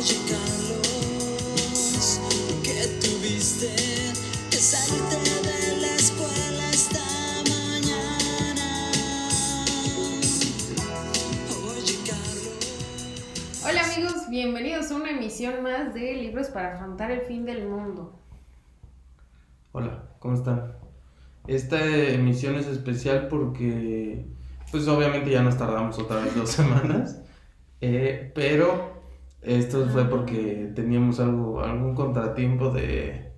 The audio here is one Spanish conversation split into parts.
Oye Carlos, ¿qué tuviste que salirte de la escuela esta mañana? Oye Carlos. Hola amigos, bienvenidos a una emisión más de Libros para afrontar el fin del mundo. Hola, ¿cómo están? Esta emisión es especial porque, pues obviamente ya nos tardamos otra vez 2 semanas, pero esto fue porque teníamos algún contratiempo de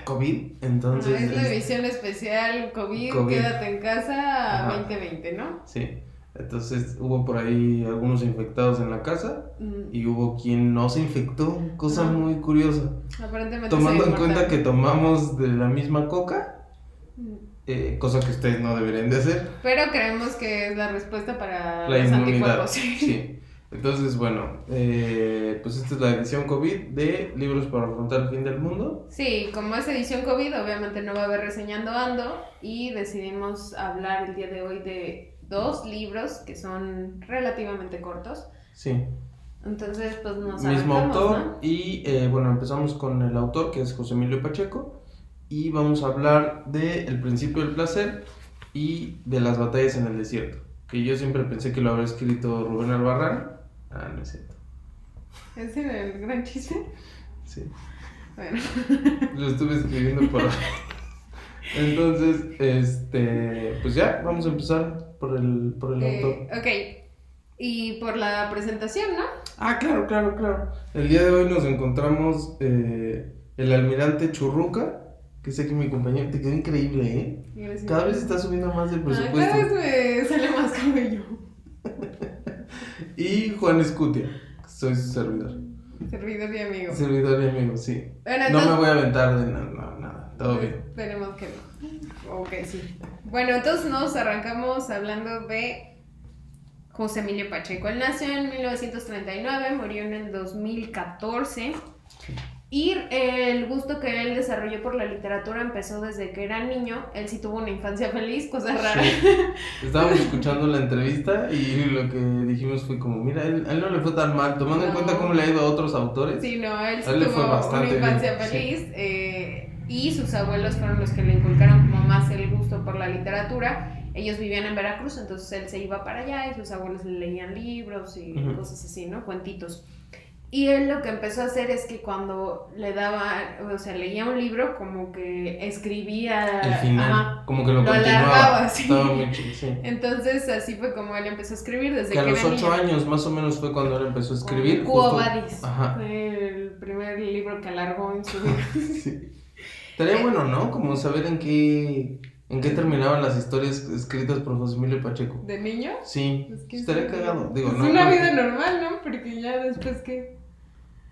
COVID, entonces... Es la emisión especial COVID, quédate en casa. Ajá. 2020, ¿no? Sí, entonces hubo por ahí algunos infectados en la casa y hubo quien no se infectó, cosa muy curiosa. Aparentemente tomando en cuenta que tomamos de la misma coca, cosa que ustedes no deberían de hacer. Pero creemos que es la respuesta para la los inmunidad. anticuerpos. Sí. Entonces, bueno, pues esta es la edición COVID de Libros para afrontar el fin del mundo. Sí, como es edición COVID, obviamente no va a haber reseñando ando y decidimos hablar el día de hoy de 2 libros que son relativamente cortos. Sí. Entonces, pues nos mismo autor, ¿no? Y bueno, empezamos con el autor, que es José Emilio Pacheco, y vamos a hablar de El principio del placer y de Las batallas en el desierto, que yo siempre pensé que lo habría escrito Rubén Albarrán. No es cierto. ¿Ese era el gran chiste? Sí. Bueno. Lo estuve escribiendo por... Entonces, pues ya, vamos a empezar por el autor. Ok. Y por la presentación, ¿no? Claro. El día de hoy nos encontramos el almirante Churruca, que sé que mi compañero te quedó increíble, ¿eh? Gracias. Cada vez está subiendo más el presupuesto. Cada vez me sale más cabello. Y Juan Escutia, soy su servidor. Servidor y amigo. Servidor y amigo, sí. Bueno, entonces... No me voy a aventar de nada, todo bien. Esperemos que no. Ok, sí. Bueno, entonces nos arrancamos hablando de José Emilio Pacheco. Él nació en 1939, murió en el 2014. Y el gusto que él desarrolló por la literatura empezó desde que era niño. Él sí tuvo una infancia feliz, cosa rara. Sí. Estábamos escuchando la entrevista y lo que dijimos fue como, mira, él no le fue tan mal, tomando en cuenta cómo le ha ido a otros autores. Sí, no, él sí le fue tuvo una infancia bien. feliz. Sí. Y sus abuelos fueron los que le inculcaron como más el gusto por la literatura. Ellos vivían en Veracruz, entonces él se iba para allá y sus abuelos le leían libros y cosas así, ¿no? Cuentitos. Y él lo que empezó a hacer es que cuando le daba, o sea, leía un libro, como que escribía el final, como que lo alargaba, sí. Estaba muy chido, sí. Entonces así fue como él empezó a escribir desde que a los 8 niño. años más o menos fue cuando él empezó a escribir. Quo Vadis, fue el primer libro que alargó en su vida. Sí. Estaría bueno, ¿no? Como saber en qué terminaban las historias escritas por José Emilio Pacheco. ¿De niño? Sí, es que estaría cagado. Digo, es no, una vida normal, ¿no? Porque ya después que...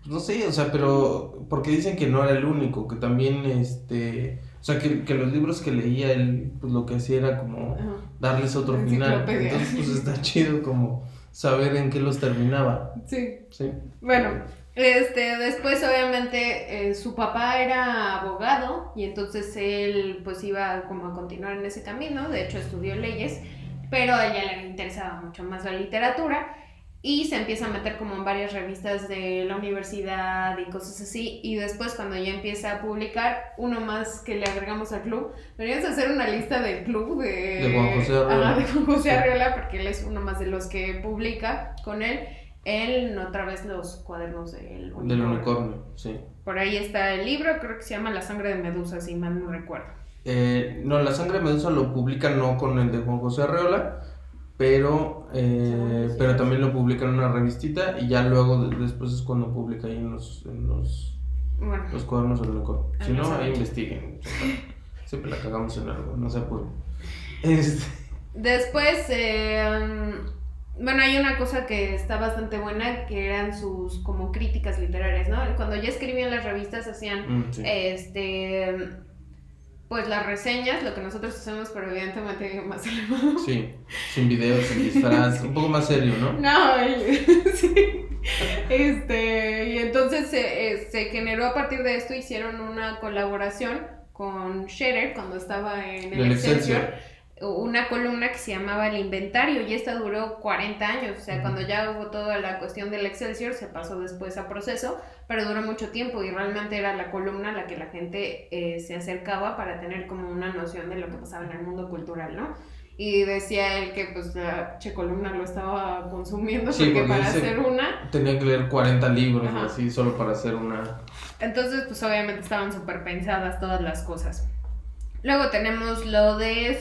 No sé, o sea, pero porque dicen que no era el único, que también, o sea, que los libros que leía él, pues lo que hacía era como darles otro final. Entonces, pues está chido como saber en qué los terminaba. Sí. Sí. Bueno, después obviamente su papá era abogado y entonces él pues iba como a continuar en ese camino, de hecho estudió leyes, pero a ella le interesaba mucho más la literatura. Y se empieza a meter como en varias revistas de la universidad y cosas así. Y después cuando ya empieza a publicar, uno más que le agregamos al club. Deberíamos hacer una lista del club de Juan José Arreola. De Juan José Arreola, porque él es uno más de los que publica con él. Él, otra vez los cuadernos del unicornio, sí. Por ahí está el libro, creo que se llama La sangre de Medusa, si mal no recuerdo. No, La sangre de Medusa lo publica no con el de Juan José Arreola, pero también lo publica en una revistita y ya luego después es cuando publica ahí en los cuadernos del unicornio. Si no, ahí investiguen. Siempre la cagamos en algo, no se apuren. Después, bueno, hay una cosa que está bastante buena, que eran sus como críticas literarias, ¿no? Cuando ya escribían las revistas hacían, sí. Pues las reseñas, lo que nosotros hacemos, pero evidentemente más elevado. Sí, sin videos, sin disfraz, un poco más serio, ¿no? No, sí. Y entonces se generó a partir de esto, hicieron una colaboración con Scherer cuando estaba en el Excelsior. una columna que se llamaba El Inventario y esta duró 40 años, o sea, cuando ya hubo toda la cuestión del Excelsior se pasó después a Proceso, pero duró mucho tiempo y realmente era la columna a la que la gente se acercaba para tener como una noción de lo que pasaba en el mundo cultural, ¿no? Y decía él que pues la columna lo estaba consumiendo porque para hacer una... Tenía que leer 40 libros Ajá. así solo para hacer una... Entonces pues obviamente estaban súper pensadas todas las cosas. Luego tenemos lo de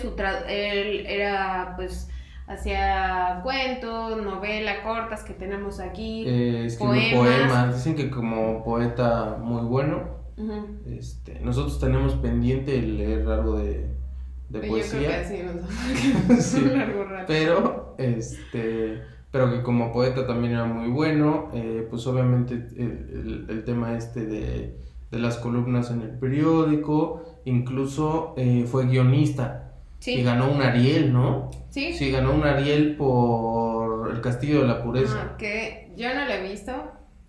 él era pues hacía cuentos, novela, cortas que tenemos aquí, escribió poemas, dicen que como poeta muy bueno. Uh-huh. Nosotros tenemos pendiente el leer algo de poesía. Yo creo que así nos Sí, un largo rato. pero que como poeta también era muy bueno. Pues obviamente el tema de las columnas en el periódico, incluso fue guionista. Sí. Y ganó un Ariel, ¿no? Sí. Sí, ganó un Ariel por El Castillo de la Pureza. Que yo no lo he visto.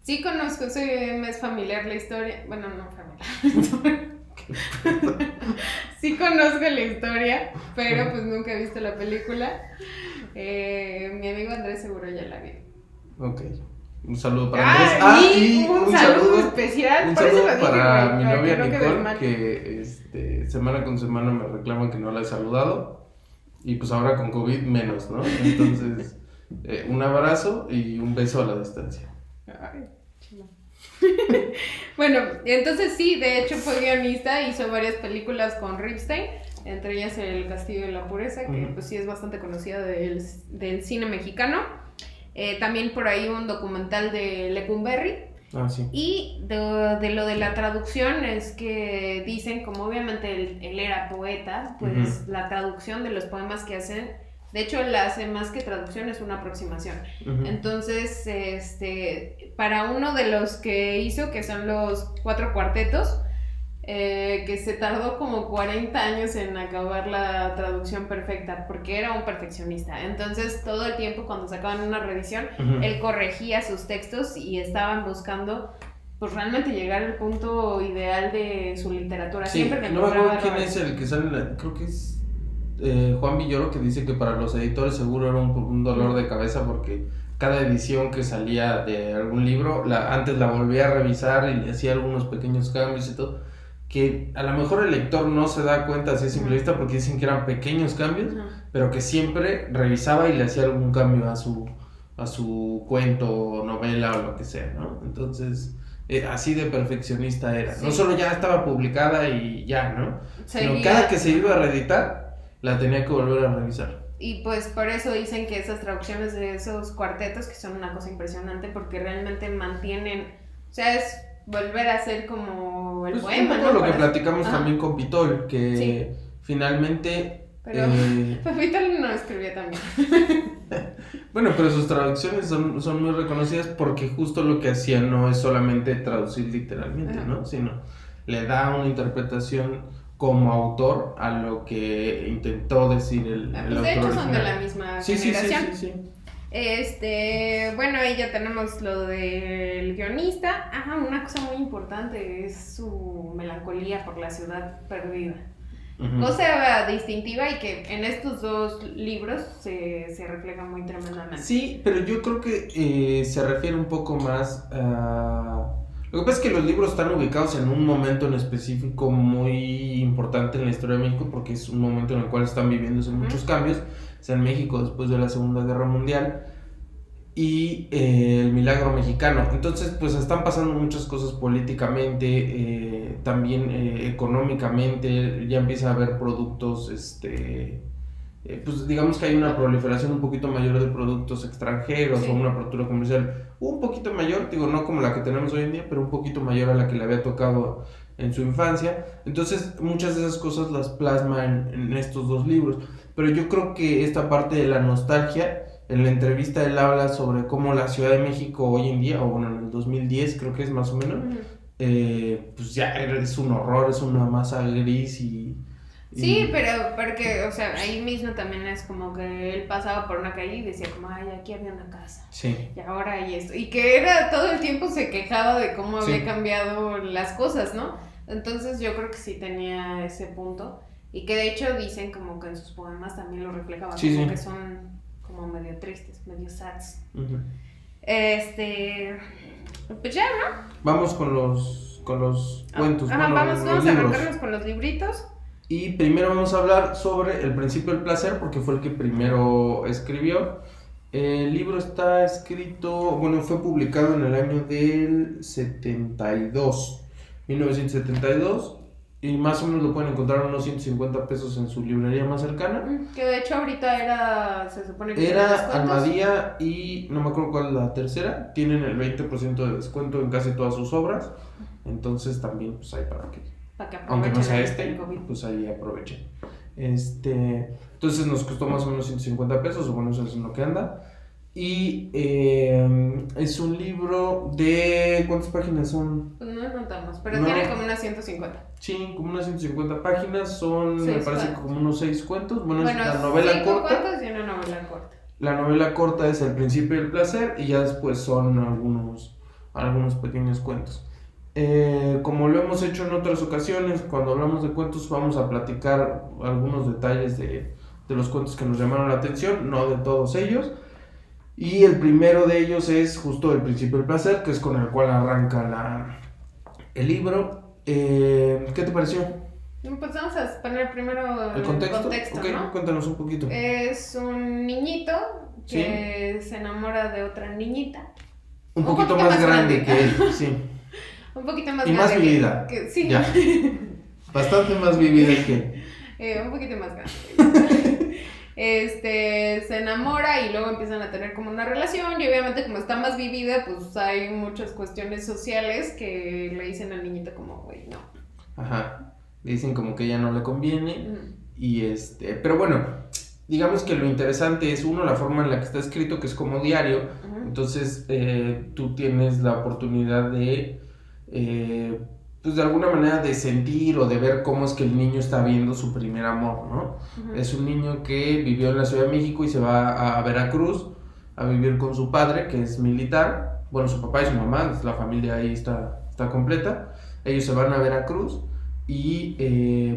Sí conozco, me es familiar la historia. Bueno, no familiar. Sí conozco la historia, pero pues nunca he visto la película. Mi amigo Andrés seguro ya la vio. Ok. Un saludo para Andrés. Y un saludo especial. Un por saludo eso lo dije, para mi para novia que no quede Nicole, mal. que semana con semana me reclaman que no la he saludado. Y pues ahora con COVID menos, ¿no? Entonces, un abrazo y un beso a la distancia. Ay, chido. Bueno, entonces sí, de hecho fue guionista, hizo varias películas con Ripstein, entre ellas El Castillo de la Pureza, que pues sí es bastante conocida del cine mexicano. También por ahí un documental de Lecumberri. Ah, sí. Y de lo de la traducción es que dicen, como obviamente él era poeta, pues la traducción de los poemas que hacen, de hecho él hace más que traducción, es una aproximación. Entonces, para uno de los que hizo, que son los 4 cuartetos, que se tardó como 40 años en acabar la traducción perfecta, porque era un perfeccionista. Entonces, todo el tiempo cuando sacaban una revisión, él corregía sus textos y estaban buscando, pues realmente llegar al punto ideal de su literatura. Sí, siempre no me acuerdo quién es el que sale, creo que es Juan Villoro, que dice que para los editores seguro era un dolor de cabeza porque cada edición que salía de algún libro, antes la volvía a revisar y le hacía algunos pequeños cambios y todo, que a lo mejor el lector no se da cuenta así a simple vista porque dicen que eran pequeños cambios, pero que siempre revisaba y le hacía algún cambio a su cuento, novela o lo que sea, ¿no? Entonces, así de perfeccionista era. Sí. No solo ya estaba publicada y ya, ¿no? Sino cada que se iba a reeditar, la tenía que volver a revisar. Y pues por eso dicen que esas traducciones de esos cuartetos que son una cosa impresionante porque realmente mantienen, o sea, es volver a hacer como el poema, un poco, ¿no? Lo que platicamos también con Pitol, que finalmente... Pero Pitol no escribía tan bien. Bueno, pero sus traducciones son muy reconocidas porque justo lo que hacía no es solamente traducir literalmente, ¿no? Sino le da una interpretación como autor a lo que intentó decir el autor. De hecho original. son de la misma generación. Sí. Bueno, ahí ya tenemos lo del guionista. Una cosa muy importante es su melancolía por la ciudad perdida. Cosa distintiva y que en estos 2 libros se refleja muy tremendamente. Sí, pero yo creo que se refiere un poco más a... Lo que pasa es que los libros están ubicados en un momento en específico muy importante en la historia de México porque es un momento en el cual están viviéndose muchos cambios. Es en México después de la Segunda Guerra Mundial y el milagro mexicano. Entonces, pues están pasando muchas cosas políticamente, también económicamente. Ya empieza a haber productos, pues digamos que hay una proliferación un poquito mayor de productos extranjeros o una apertura comercial un poquito mayor, digo, no como la que tenemos hoy en día, pero un poquito mayor a la que le había tocado en su infancia. Entonces, muchas de esas cosas las plasma en estos 2 libros. Pero yo creo que esta parte de la nostalgia, en la entrevista él habla sobre cómo la Ciudad de México hoy en día, o bueno, en el 2010 creo que es más o menos, pues ya es un horror, es una masa gris y... Sí, pero porque, o sea, ahí mismo también es como que él pasaba por una calle y decía como, ay, aquí había una casa. Sí. Y ahora hay esto. Y que era todo el tiempo se quejaba de cómo había cambiado las cosas, ¿no? Entonces yo creo que sí tenía ese punto. Y que de hecho dicen como que en sus poemas también lo reflejaban, Sí, como sí. que son como medio tristes, medio sads. Ujú. Pues ya, ¿no? Vamos con los cuentos, Ajá, bueno, vamos los a libros. arrancarnos con los libritos. Y primero vamos a hablar sobre El principio del placer, porque fue el que primero escribió. El libro está escrito, bueno, fue publicado en el año del 1972, y más o menos lo pueden encontrar a unos 150 pesos en su librería más cercana. Que de hecho ahorita se supone que tiene Era descuentos. Almadía y no me acuerdo cuál es la tercera, tienen el 20% de descuento en casi todas sus obras, entonces también pues hay para que, Para que aunque no sea aprovechen el este, COVID. pues ahí aprovechen. Entonces nos costó más o menos 150 pesos, o bueno, eso es en lo que anda. Y es un libro de... ¿Cuántas páginas son? Pues no notamos, pero No. tiene como unas 150. Sí, como unas 150 páginas, son, me Seis parece que cuentos. como unos 6 cuentos. Bueno, es Bueno, la novela 5 corta. cuentos y una novela corta. La novela corta es El principio del placer y ya después son algunos pequeños cuentos. Como lo hemos hecho en otras ocasiones, cuando hablamos de cuentos vamos a platicar algunos detalles de los cuentos que nos llamaron la atención, no de todos ellos. Y el primero de ellos es justo El principio del placer, que es con el cual arranca el libro. ¿Qué te pareció? Pues vamos a poner primero ¿El contexto? Ok, ¿no? cuéntanos un poquito. Es un niñito que se enamora de otra niñita. Un poquito más grande que él, sí. Un poquito más Y grande. más vivida. Sí. Ya. Bastante más vivida que Un poquito más grande. Se enamora y luego empiezan a tener como una relación y obviamente como está más vivida pues hay muchas cuestiones sociales que le dicen al niñito como, güey, no. Ajá. Le dicen como que ya no le conviene. Ujú. Y pero bueno, digamos que lo interesante es uno, la forma en la que está escrito, que es como diario. Ujú. Entonces tú tienes la oportunidad de pues de alguna manera de sentir o de ver cómo es que el niño está viendo su primer amor, ¿no? Ujú. Es un niño que vivió en la Ciudad de México y se va a Veracruz a vivir con su padre, que es militar. Bueno, su papá y su mamá, la familia ahí está completa. Ellos se van a Veracruz y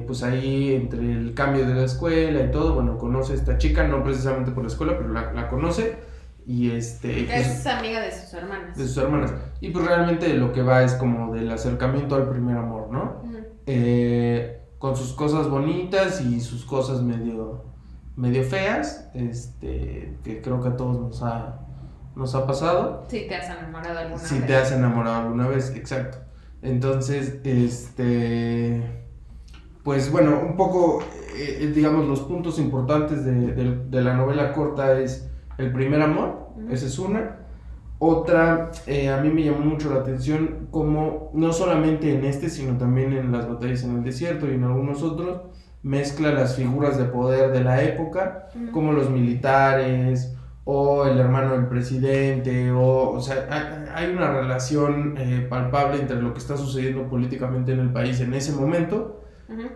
pues ahí entre el cambio de la escuela y todo, bueno, conoce a esta chica, no precisamente por la escuela, pero la conoce. Y pues, Es amiga de sus hermanas. de sus hermanas. Y pues realmente lo que va es como del acercamiento al primer amor, ¿no? Ujú. Con sus cosas bonitas y sus cosas medio feas, que creo que a todos nos ha pasado. Sí, te has enamorado alguna Si vez. te has enamorado alguna vez, exacto. Entonces, pues bueno, un poco, digamos, los puntos importantes de la novela corta es el primer amor, esa es una. Otra, a mí me llamó mucho la atención como no solamente en sino también en Las batallas en el desierto y en algunos otros, mezcla las figuras de poder de la época, como los militares o el hermano del presidente, o sea, hay una relación palpable entre lo que está sucediendo políticamente en el país en ese momento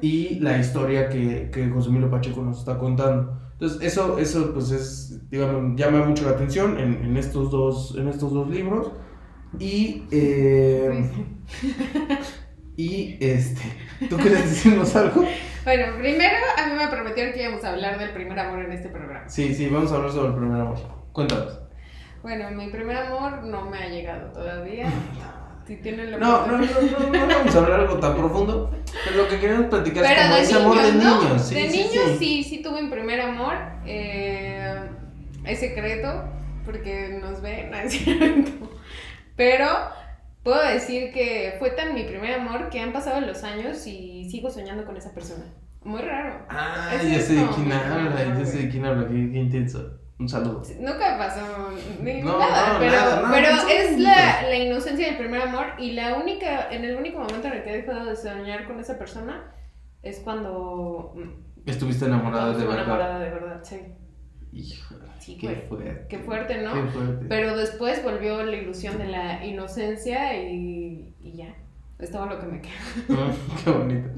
y la historia que José Emilio Pacheco nos está contando. Entonces eso pues es, digamos, llama mucho la atención en estos dos libros. Y ¿tú quieres decirnos algo? Bueno, primero a mí me prometieron que íbamos a hablar del primer amor en este programa. Sí, vamos a hablar sobre el primer amor. Cuéntanos. Bueno, mi primer amor no me ha llegado todavía. Si tienen la No oportunidad. vamos a hablar algo tan profundo, pero lo que queremos platicar es Pero como de ese niños, amor de ¿no? niños. Sí, de sí, niños sí. sí tuve un primer amor. Es secreto, porque nos ven, no es cierto. Pero puedo decir que fue tan mi primer amor que han pasado los años y sigo soñando con esa persona. Muy raro. Ah, Es ya sé de esto, quién mi habla, primer amor, ya sé de quién habla, qué intenso. Un saludo. Nunca pasó ni No, nada, no, pero, nada, no, pero no, es no. la inocencia del primer amor y en el único momento en el que he dejado de soñar con esa persona es cuando Estuviste enamorada de estuve verdad. enamorada de verdad, sí. Híjole, Sí, qué güey. fuerte. Qué fuerte, ¿no? Qué fuerte. Pero después volvió la ilusión de la inocencia y ya. Es todo lo que me queda. Qué bonito.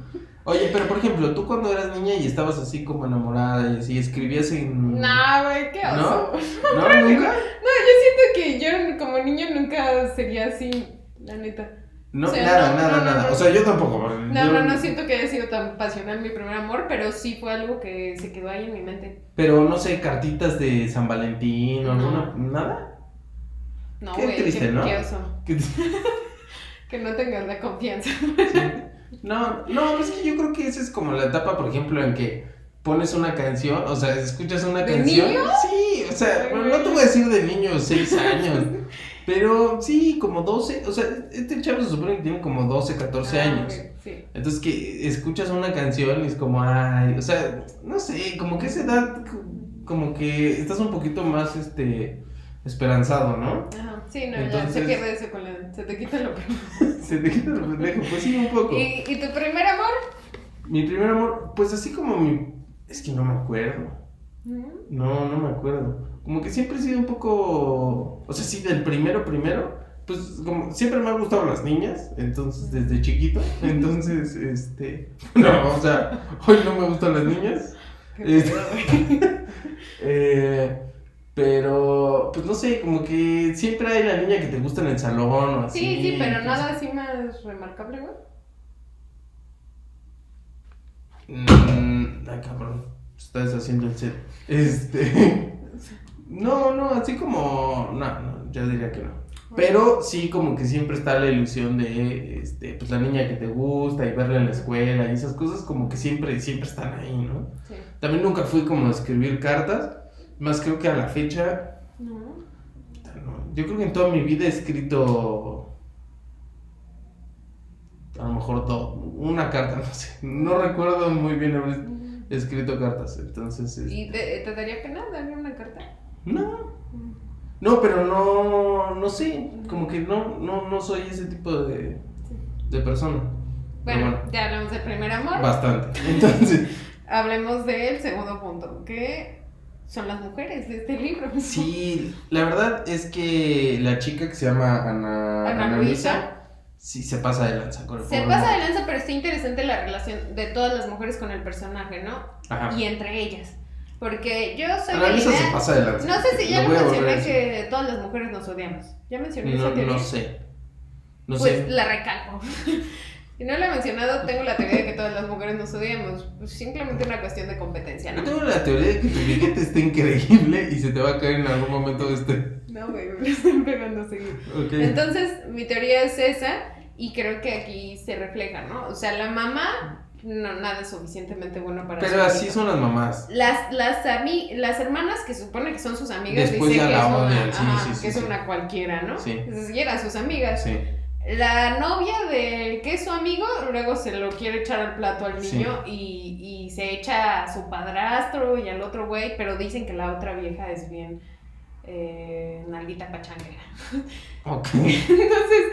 Oye, pero por ejemplo, tú cuando eras niña y estabas así como enamorada y así, escribías en... No, güey, qué oso. ¿No? ¿No? ¿Nunca? No, yo siento que yo como niño nunca sería así, la neta. No, O sea, nada. O sea, yo tampoco. No siento que haya sido tan pasional mi primer amor, pero sí fue algo que se quedó ahí en mi mente. Pero no sé, cartitas de San Valentín o No. alguna. ¿Nada? No, Qué güey, triste, ¿no? qué oso. ¿Qué- Que no tengas la confianza. Sí. No, es que yo creo que esa es como la etapa, por ejemplo, en que pones una canción, o sea, escuchas una ¿De canción. niño? Sí, o sea, Ay, bueno, no güey. te voy a decir de niños, 6 años, pero sí, como 12, o sea, este chavo se supone que tiene como 12, 14 años. Ok, sí. Entonces que escuchas una canción y es como, ay, o sea, no sé, como que esa edad, como que estás un poquito más, esperanzado, ¿no? Ajá, sí, no, ya Entonces- se pierde eso se te quita lo que... Se te quita lo pendejo, pues sí, un poco. ¿Y tu primer amor? Mi primer amor, pues así como es que no me acuerdo. No me acuerdo. Como que siempre he sido un poco. O sea, sí, del primero, pues como siempre me han gustado las niñas, entonces desde chiquito. Entonces, no, o sea, hoy no me gustan las niñas. Qué Este- pedo, güey. Pero, pues no sé, como que siempre hay la niña que te gusta en el salón o así. Sí, pero pues, nada así más remarcable, güey. Ay, cabrón, estás haciendo el set. No, así como. No, yo diría que no. Pero sí, como que siempre está la ilusión de, pues la niña que te gusta y verla en la escuela y esas cosas, como que siempre están ahí, ¿no? Sí. También nunca fui como a escribir cartas, más creo que a la fecha, No. no, yo creo que en toda mi vida he escrito, a lo mejor una carta, no sé, no recuerdo muy bien haber escrito cartas, entonces, ¿Y te daría pena darle una carta? no, pero no sé, como que no soy ese tipo de persona. Pero Bueno, ya hablamos del primer amor. Bastante, entonces, Hablemos del segundo punto, que son las mujeres de este libro. sí, la verdad es que la chica que se llama Ana Luisa, sí se pasa de lanza con el Se pobre pasa de amor. lanza, pero está interesante la relación de todas las mujeres con el personaje, ¿no? Ajá. Y entre ellas. Porque yo soy Ana de la Luisa se idea... pasa de lanza. No sé si ya Lo lo voy a volver a mencioné decir. que todas las mujeres nos odiamos. ¿Ya mencioné esa teoría? No sé. No Pues sé. la recalco. Si no la he mencionado, tengo la teoría de que todas las mujeres nos odiamos. Pues simplemente una cuestión de competencia, Yo ¿no? tengo la teoría de que tu billete está increíble y se te va a caer en algún momento No, güey, me lo están pegando seguido. Ok. Entonces, mi teoría es esa y creo que aquí se refleja, ¿no? O sea, la mamá no nada es suficientemente bueno para Pero su así hijo. son las mamás. Las hermanas que se supone que son sus amigas Después dicen ya que la es una, odian, sí, ajá, sí, que es sí. una cualquiera, ¿no? Sí. Entonces, y eran sus amigas. Sí. La novia del que es su amigo luego se lo quiere echar al plato al Sí. niño y se echa a su padrastro y al otro güey, pero dicen que la otra vieja es bien nalguita pachanguera. Ok. Entonces,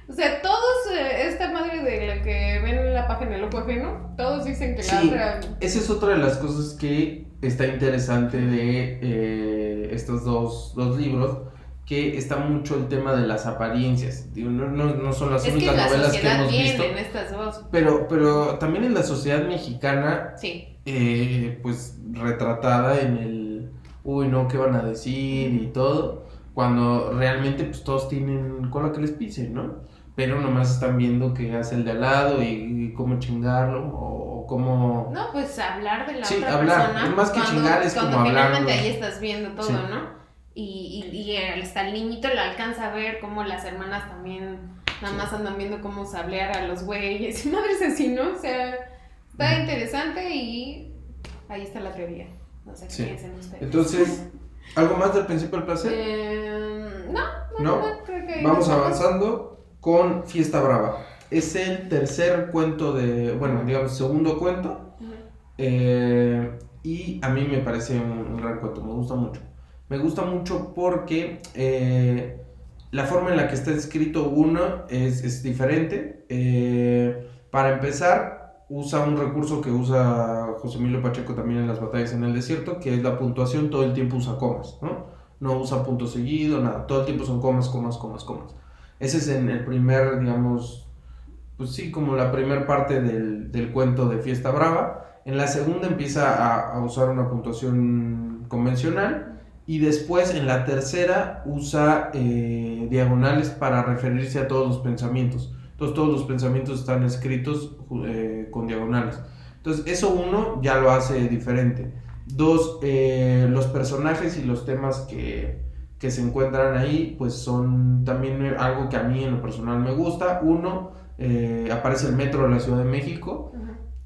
o sea, todos, esta madre de la que ven la paja en el ojo ajeno, todos dicen que la Sí. otra... Esa es otra de las cosas que está interesante de estos dos libros, que está mucho el tema de las apariencias. Digo, no son las Es que únicas la novelas que sociedad hemos viene visto, en estas dos. pero también en la sociedad mexicana, Sí, pues retratada en el, uy, no, ¿qué van a decir? Y todo, cuando realmente pues todos tienen cola que les pisen, ¿no? Pero nomás están viendo qué hace el de al lado y cómo chingarlo o cómo... no, pues hablar de la Sí, otra hablar, persona. más que chingar es cuando como finalmente hablarlo. ahí estás viendo todo, Sí. ¿no? Y hasta el niñito le alcanza a ver cómo las hermanas también nada Sí. más andan viendo cómo sablear a los güeyes. Madres así, ¿no? O sea, está interesante y ahí está la teoría. No sé qué Sí. piensan ustedes. Entonces, ¿algo más del principio al placer? No, ¿No? creo que Vamos nos avanzando con Fiesta Brava. Es el tercer cuento bueno, digamos, segundo cuento. Ujú. Y a mí me parece un gran cuento, me gusta mucho. Me gusta mucho porque la forma en la que está escrito uno es diferente. Para empezar, usa un recurso que usa José Emilio Pacheco también en Las Batallas en el Desierto, que es la puntuación. Todo el tiempo usa comas, ¿no? No usa punto seguido, nada. Todo el tiempo son comas. Ese es en el primer, digamos, pues sí, como la primera parte del cuento de Fiesta Brava. En la segunda empieza a usar una puntuación convencional. Y después en la tercera usa diagonales para referirse a todos los pensamientos. Entonces todos los pensamientos están escritos con diagonales. Entonces eso uno ya lo hace diferente. Dos, los personajes y los temas que se encuentran ahí pues son también algo que a mí en lo personal me gusta. Uno, aparece el metro de la Ciudad de México.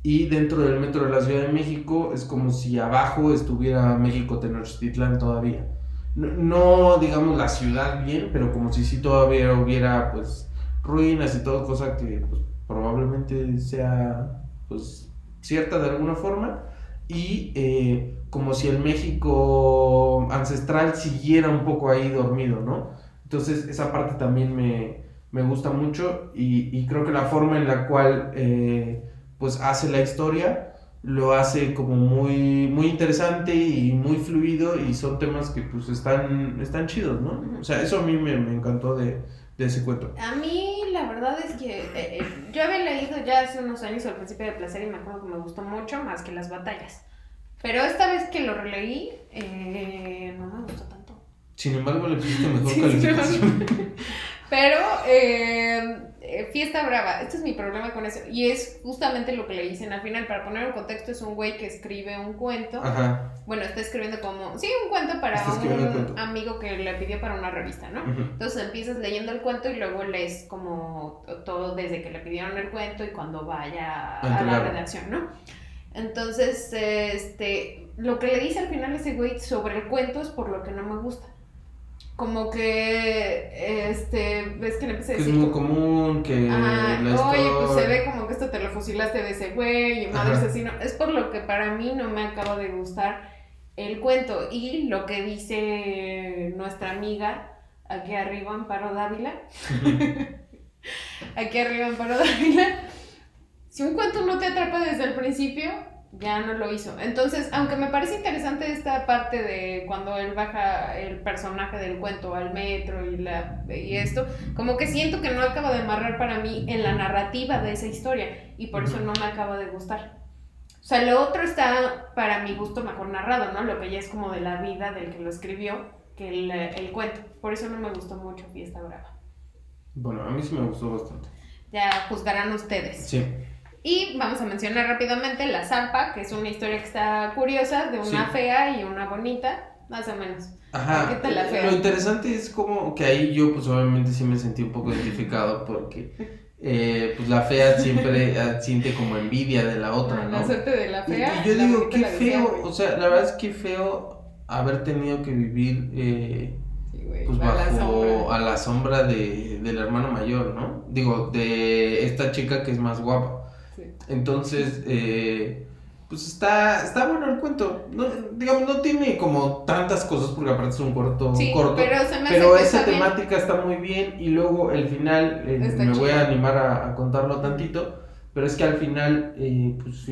Y dentro del metro de la Ciudad de México es como si abajo estuviera México Tenochtitlán todavía. No digamos la ciudad bien, pero como si sí todavía hubiera pues ruinas y todo, cosa que pues, probablemente sea pues cierta de alguna forma. Y como si el México ancestral siguiera un poco ahí dormido, ¿no? Entonces esa parte también me gusta mucho y creo que la forma en la cual pues hace la historia lo hace como muy interesante y muy fluido, y son temas que pues están chidos, ¿no? O sea, eso a mí me encantó de ese cuento. A mí la verdad es que yo había leído ya hace unos años El Príncipe de Placer y me acuerdo que me gustó mucho más que Las Batallas. Pero esta vez que lo releí, no me gustó tanto. Sin embargo, le pusiste mejor calificación. Pero Fiesta Brava, este es mi problema con eso. Y es justamente lo que le dicen al final. Para poner en contexto, es un güey que escribe un cuento. Ajá. Bueno, está escribiendo como... Sí, un cuento para un amigo que le pidió para una revista, ¿no? Uh-huh. Entonces empiezas leyendo el cuento y luego lees como todo desde que le pidieron el cuento y cuando vaya a la redacción, ¿no? Entonces, lo que le dice al final ese güey sobre el cuento es por lo que no me gusta. Como que, ves que le empecé a decir... Que es muy común, que la historia... Oye, pues se ve como que esto te lo fusilaste de ese güey, y madre asesino. Es por lo que para mí no me acaba de gustar el cuento. Y lo que dice nuestra amiga, aquí arriba, Amparo Dávila. Aquí arriba, Amparo Dávila. Si un cuento no te atrapa desde el principio, ya no lo hizo. Entonces, aunque me parece interesante esta parte de cuando él baja el personaje del cuento al metro y esto, como que siento que no acaba de amarrar para mí en la narrativa de esa historia y por eso no me acaba de gustar. O sea, lo otro está para mi gusto mejor narrado, ¿no? Lo que ya es como de la vida del que lo escribió que el cuento. Por eso no me gustó mucho Fiesta Brava. Bueno, a mí sí me gustó bastante. Ya juzgarán ustedes. Sí. Y vamos a mencionar rápidamente La Zampa, que es una historia que está curiosa, de una fea y una bonita, más o menos. Ajá. ¿Qué tal la fea? Lo interesante es como que ahí yo pues obviamente sí me sentí un poco identificado porque pues la fea siempre siente como envidia de la otra, ¿no? La suerte de la fea. Y yo digo, qué feo, o sea, la verdad es que feo haber tenido que vivir pues bajo a la sombra del hermano mayor, ¿no? Digo, de esta chica que es más guapa. Entonces, pues está bueno el cuento. No, digamos, no tiene como tantas cosas porque aparte es un corto. Pero esa temática está muy bien. Y luego el final, me voy a animar a contarlo tantito. Pero es que al final, pues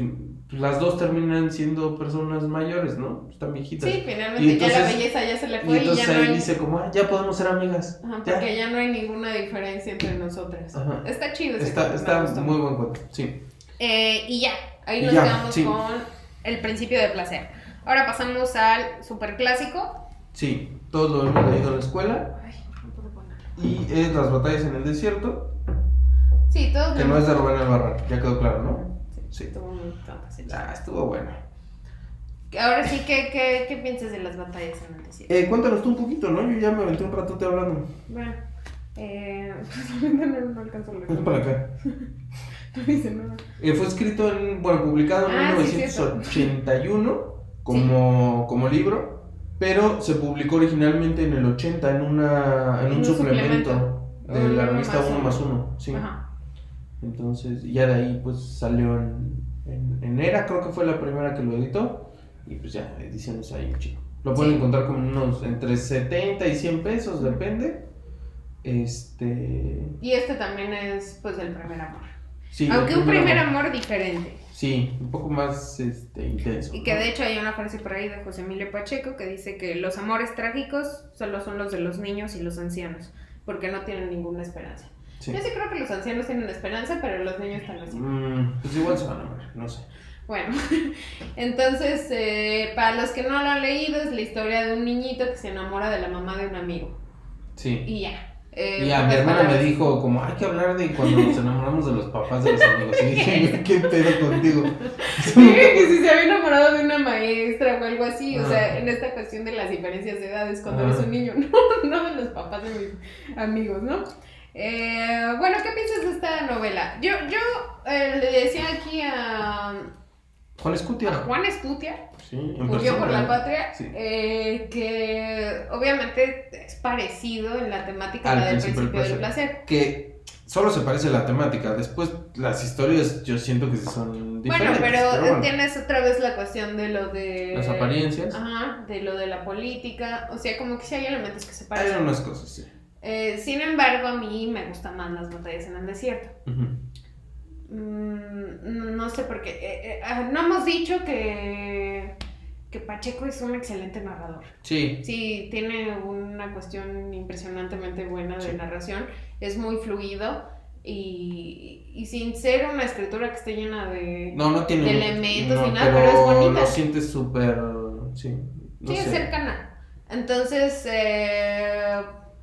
las dos terminan siendo personas mayores, ¿no? Están viejitas. Sí, finalmente entonces, ya la belleza ya se le fue. Y entonces ya ahí no hay... dice como, ya podemos ser amigas. Ajá, porque ya no hay ninguna diferencia entre nosotras. Ajá. Está chido ese cuento. Está muy buen cuento, sí. Y ya, ahí nos quedamos con El Principio de Placer. Ahora pasamos al super clásico. Sí, todos lo hemos leído en la escuela. Ay, no puedo ponerlo. Y es Las Batallas en el Desierto. Sí, todos. Que no es de Rubén Albarrán, ya quedó claro, ¿no? Sí. Estuvo muy tonto. Estuvo bueno. Ahora sí, ¿qué piensas de Las Batallas en el Desierto? Cuéntanos tú un poquito, ¿no? Yo ya me aventé un ratote hablando. Bueno, no alcanzo a leer. Es para acá. Fue escrito publicado en 1981 como libro, pero se publicó originalmente en el 80 en un suplemento de la revista 1+1. Sí. Ajá. Entonces, ya de ahí pues salió en Era, creo que fue la primera que lo editó, y pues ya, ediciones ahí, chico. Lo pueden encontrar como unos entre 70 y 100 pesos, depende. Y este también es pues el primer amor. Sí, aunque un primer amor diferente. Sí, un poco más intenso. Y que de hecho hay una frase por ahí de José Emilio Pacheco que dice que los amores trágicos solo son los de los niños y los ancianos, porque no tienen ninguna esperanza. Sí. Yo sí creo que los ancianos tienen esperanza, pero los niños tal vez sí. Pues igual se van a morir, no sé. Bueno, entonces, para los que no lo han leído, es la historia de un niñito que se enamora de la mamá de un amigo. Sí. Y ya. Y a mi hermana me dijo como, hay que hablar de cuando nos enamoramos de los papás de los amigos. Y dije, ¿qué pedo contigo? Sí, que si se había enamorado de una maestra o algo así, o sea, en esta cuestión de las diferencias de edades cuando eres un niño, no de los papás de mis amigos, ¿no? Bueno, ¿qué piensas de esta novela? Yo le decía aquí a Juan Escutia. Juan Escutia, Sí, en Murió por persona. la Patria, Sí. que obviamente es parecido en la temática a Al la del Principio del Principio del Placer. Que solo se parece la temática. Después las historias yo siento que sí son diferentes. Bueno, pero bueno, tienes otra vez la cuestión de lo de... las apariencias. Ajá, de lo de la política, o sea, como que sí hay elementos que se Hay parecen. unas cosas, sí. Sin embargo, a mí me gustan más las batallas en el desierto. Ujú. No sé por qué. No hemos dicho que Pacheco es un excelente narrador. Sí. Sí, tiene una cuestión impresionantemente buena de Sí. narración. Es muy fluido y sin ser una escritura que esté llena de, No tiene de mucho, elementos ni nada, pero es bonita. lo sientes súper, sí, no Sí, es sé. cercana. Entonces,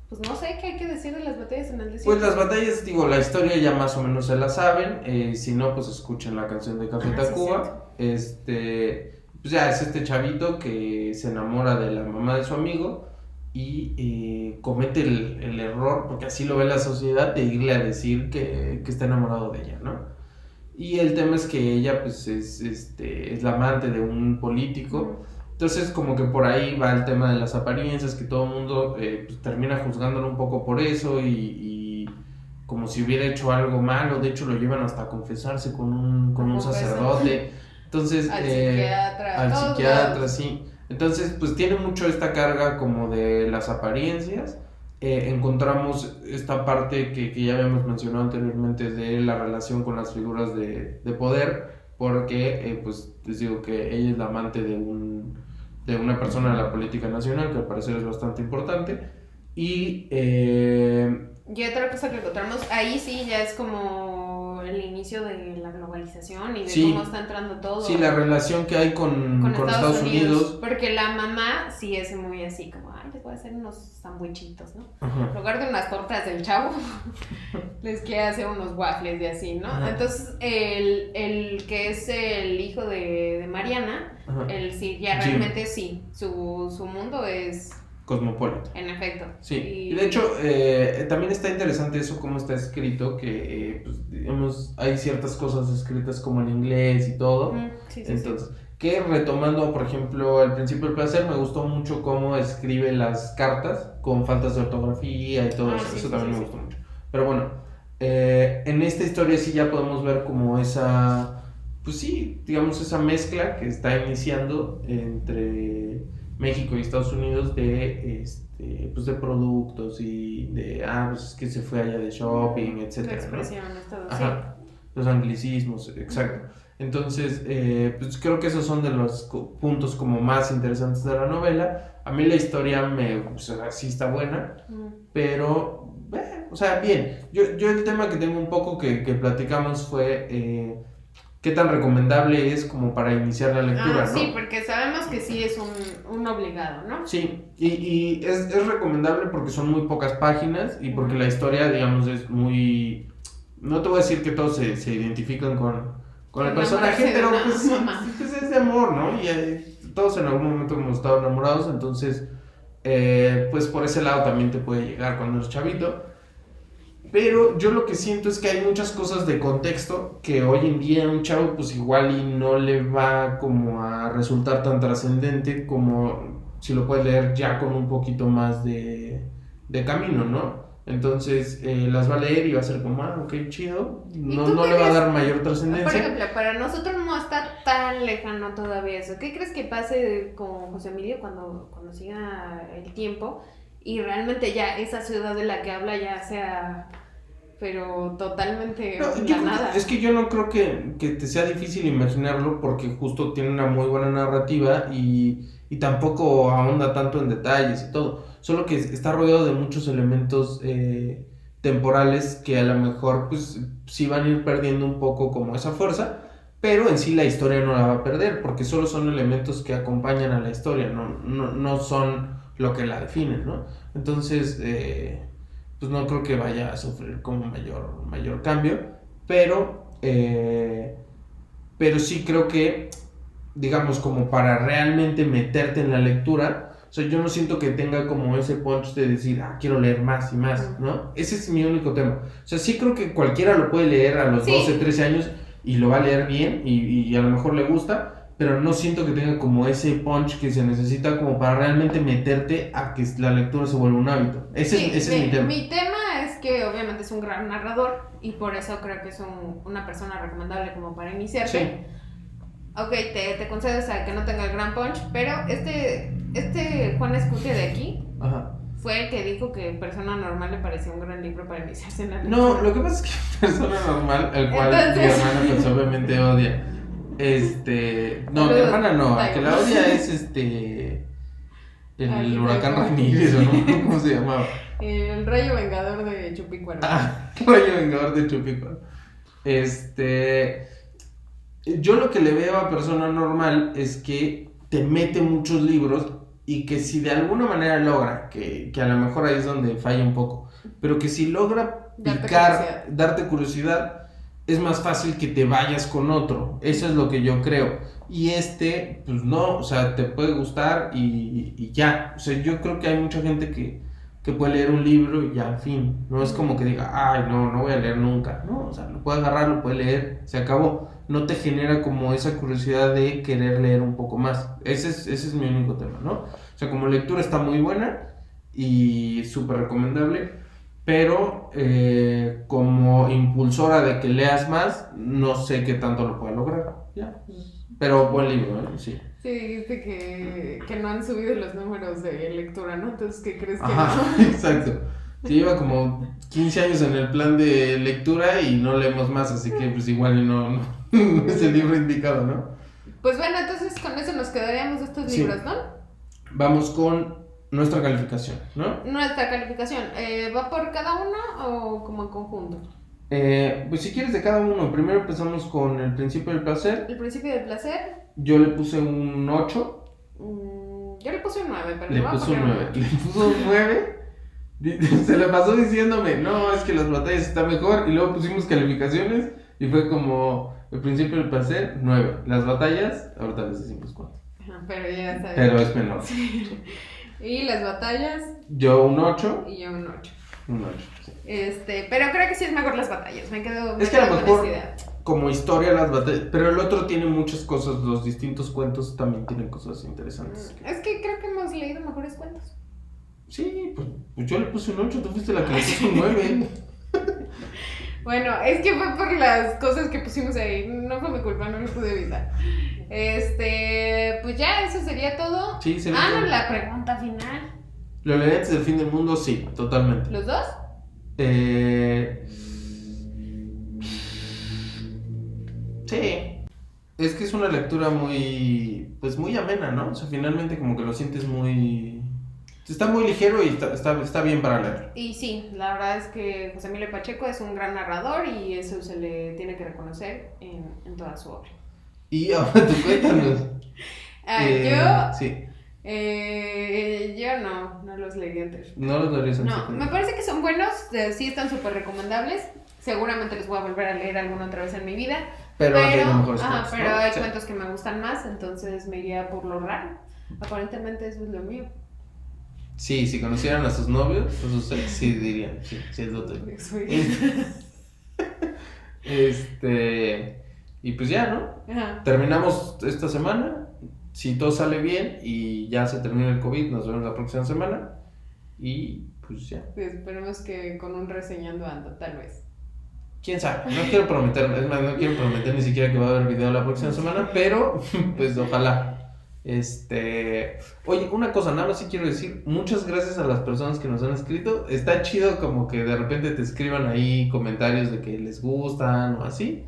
pues no sé qué hay que decir de las batallas en el desierto. Pues las batallas, digo, la historia ya más o menos se la saben. Si no, pues escuchen la canción de Café Ah, sí, Tacuba. Pues ya es este chavito que se enamora de la mamá de su amigo y comete el error, porque así lo ve la sociedad, de irle a decir que está enamorado de ella, ¿no? Y el tema es que ella pues es la amante de un político. Entonces como que por ahí va el tema de las apariencias, que todo el mundo pues, termina juzgándolo un poco por eso y como si hubiera hecho algo malo. De hecho lo llevan hasta a confesarse con un sacerdote. Entonces Al psiquiatra. al todos psiquiatra, lados. sí. Entonces pues tiene mucho esta carga como de las apariencias. Encontramos esta parte que ya habíamos mencionado anteriormente de la relación con las figuras de poder, porque pues les digo que ella es la amante de una persona de la política nacional, que al parecer es bastante importante, y Y otra cosa que encontramos, ahí sí ya es como el inicio de la globalización y de Sí. cómo está entrando todo. sí, la relación que hay con Estados Unidos. Porque la mamá sí es muy así, como, ay, les voy a hacer unos sandwichitos, ¿no? Ajá. En lugar de unas tortas del Chavo, les quiere hacer unos waffles y así, ¿no? Ajá. Entonces, el que es el hijo de Mariana, Ajá. él sí, ya Jim. realmente sí, su mundo es, Cosmopolita. en efecto. Sí, y de hecho también está interesante eso, cómo está escrito, que pues, digamos, hay ciertas cosas escritas como en inglés y todo. Ujú, sí, sí, Entonces, que retomando, por ejemplo, al Principio del Placer, me gustó mucho cómo escribe las cartas con faltas de ortografía y todo Ah, eso. sí, Eso sí, también sí, me sí. gustó mucho. Pero bueno, en esta historia sí ya podemos ver como esa, pues sí, digamos esa mezcla que está iniciando entre México y Estados Unidos pues de productos y de, pues es que se fue allá de shopping, La etcétera, ¿no? expresión, todo, sí. Ajá, los anglicismos, exacto. Entonces, pues creo que esos son de los puntos como más interesantes de la novela. A mí la historia pues, sí está buena, pero, o sea, bien. Yo el tema que tengo un poco que platicamos fue qué tan recomendable es como para iniciar la lectura, ¿no? Sí, porque sabemos que sí es un obligado, ¿no? Sí, y es recomendable porque son muy pocas páginas y porque la historia, digamos, es muy... No te voy a decir que todos se identifican con el personaje, pero pues es de amor, ¿no? Y todos en algún momento hemos estado enamorados, entonces, pues por ese lado también te puede llegar cuando eres chavito. Pero yo lo que siento es que hay muchas cosas de contexto que hoy en día a un chavo pues igual y no le va como a resultar tan trascendente como si lo puedes leer ya con un poquito más de camino, ¿no? Entonces las va a leer y va a ser como, ok, chido, no le va a dar mayor trascendencia. Por ejemplo, para nosotros no está tan lejano todavía eso. ¿Qué crees que pase con José Emilio cuando siga el tiempo y realmente ya esa ciudad de la que habla ya sea... pero totalmente nada? Es que yo no creo que te sea difícil imaginarlo porque justo tiene una muy buena narrativa y tampoco ahonda tanto en detalles y todo, solo que está rodeado de muchos elementos temporales que a lo mejor pues sí van a ir perdiendo un poco como esa fuerza, pero en sí la historia no la va a perder porque solo son elementos que acompañan a la historia, no son lo que la definen, ¿no? Entonces pues pues no creo que vaya a sufrir como mayor cambio, pero sí creo que, digamos, como para realmente meterte en la lectura, o sea, yo no siento que tenga como ese punch de decir, quiero leer más y más, ¿no? Ese es mi único tema. O sea, sí creo que cualquiera lo puede leer a los 12, 13 años y lo va a leer bien y a lo mejor le gusta, pero no siento que tenga como ese punch que se necesita como para realmente meterte a que la lectura se vuelva un hábito. Ese es mi tema. Mi tema es que obviamente es un gran narrador y por eso creo que es una persona recomendable como para iniciarte. Sí. Ok, te concedo, o sea, que no tenga el gran punch, pero este Juan Escutia de aquí Ajá. fue el que dijo que Persona Normal le parecía un gran libro para iniciarse en la lectura. No, lo que pasa es que Persona Normal, el cual mi hermana pues obviamente odia. No, mi hermana no, el que la odia es el huracán Ramírez, o no, ¿cómo se llamaba? El rayo vengador de Chupicuaro. Rayo vengador de Chupicuaro. Yo lo que le veo a Persona Normal es que te mete muchos libros y que si de alguna manera logra, que a lo mejor ahí es donde falla un poco, pero que si logra darte curiosidad, es más fácil que te vayas con otro. Eso es lo que yo creo. Y pues no, o sea, te puede gustar y ya. O sea, yo creo que hay mucha gente que puede leer un libro y ya, en fin. No es como que diga, no voy a leer nunca. No, o sea, lo puede agarrar, lo puede leer, se acabó. No te genera como esa curiosidad de querer leer un poco más. Ese es mi único tema, ¿no? O sea, como lectura está muy buena y súper recomendable. Pero como impulsora de que leas más, no sé qué tanto lo pueda lograr. Ya. Pero buen libro, ¿eh? Sí. Sí, dijiste que no han subido los números de lectura, ¿no? Entonces, ¿qué crees que Ajá, no? exacto. Sí, lleva como 15 años en el plan de lectura y no leemos más, así que pues igual no es el libro indicado, ¿no? Pues bueno, entonces con eso nos quedaríamos de estos libros, ¿no? Vamos con nuestra calificación, ¿no? Nuestra calificación, ¿va por cada uno o como en conjunto? Pues si quieres de cada uno, primero empezamos con El Principio del Placer. El Principio del Placer. Yo le puse un 8. Yo le puse un 9, pero le puso un 9. Le puso un 9. Se la pasó diciéndome, no, es que las batallas están mejor. Y luego pusimos calificaciones y fue como El Principio del Placer, 9. Las batallas, ahorita les decimos cuánto. Pero ya sabes. Pero es menor. Sí. Y las batallas. Yo un 8. Y yo un 8. Un 8, sí. Pero creo que sí es mejor las batallas. Me quedo Es que a lo mejor con esa idea. Como historia las batallas, pero el otro tiene muchas cosas, los distintos cuentos también tienen cosas interesantes. Es que creo que hemos leído mejores cuentos. Sí, pues yo le puse un 8, tú fuiste la que le puso un 9. Bueno, es que fue por las cosas que pusimos ahí, no fue mi culpa, no lo pude evitar. Pues ya, eso sería todo. Sí, sería todo. La pregunta final. ¿Lo leí antes del fin del mundo? Sí, totalmente. ¿Los dos? Sí. Es que es una lectura muy, pues muy amena, ¿no? O sea, finalmente como que lo sientes muy... Está muy ligero y está bien para leer. Y sí, la verdad es que José Emilio Pacheco es un gran narrador y eso se le tiene que reconocer en toda su obra. Y ahora tú cuéntanos. Sí. Yo no los leí antes. No los leerías antes. No, me parece que son buenos, sí están súper recomendables. Seguramente les voy a volver a leer alguna otra vez en mi vida. Pero hay mejores cuentos, pero ¿no? hay Sí. cuentos que me gustan más, entonces me iría por lo raro. Aparentemente eso es lo mío. Sí, si conocieran a sus novios, a sus ex, sí dirían, sí es lo tuyo. Y pues ya, ¿no? Ajá. Terminamos esta semana. Si todo sale bien y ya se termina el COVID, nos vemos la próxima semana. Y pues ya. Esperemos que con un reseñando ando, tal vez. Quién sabe, no quiero prometer, es más, no quiero prometer ni siquiera que va a haber video la próxima semana, pero pues ojalá. Oye, una cosa, nada más sí quiero decir, muchas gracias a las personas que nos han escrito. Está chido como que de repente te escriban ahí comentarios de que les gustan o así.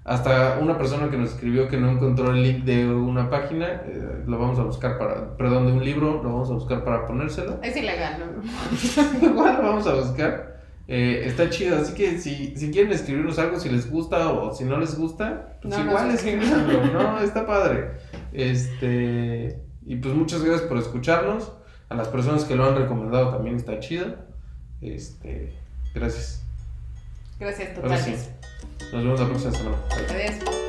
Hasta una persona que nos escribió que no encontró el link de una página, lo vamos a buscar de un libro, lo vamos a buscar para ponérselo. Es ilegal, ¿no? Igual lo vamos a buscar. Está chido, así que si quieren escribirnos algo, si les gusta o si no les gusta, pues no, igual escríbanlo, ¿no? Está padre. Y pues muchas gracias por escucharnos. A las personas que lo han recomendado también está chido. Gracias. Gracias Ahora sí. totales. Nos vemos la próxima semana. Bye. Adiós.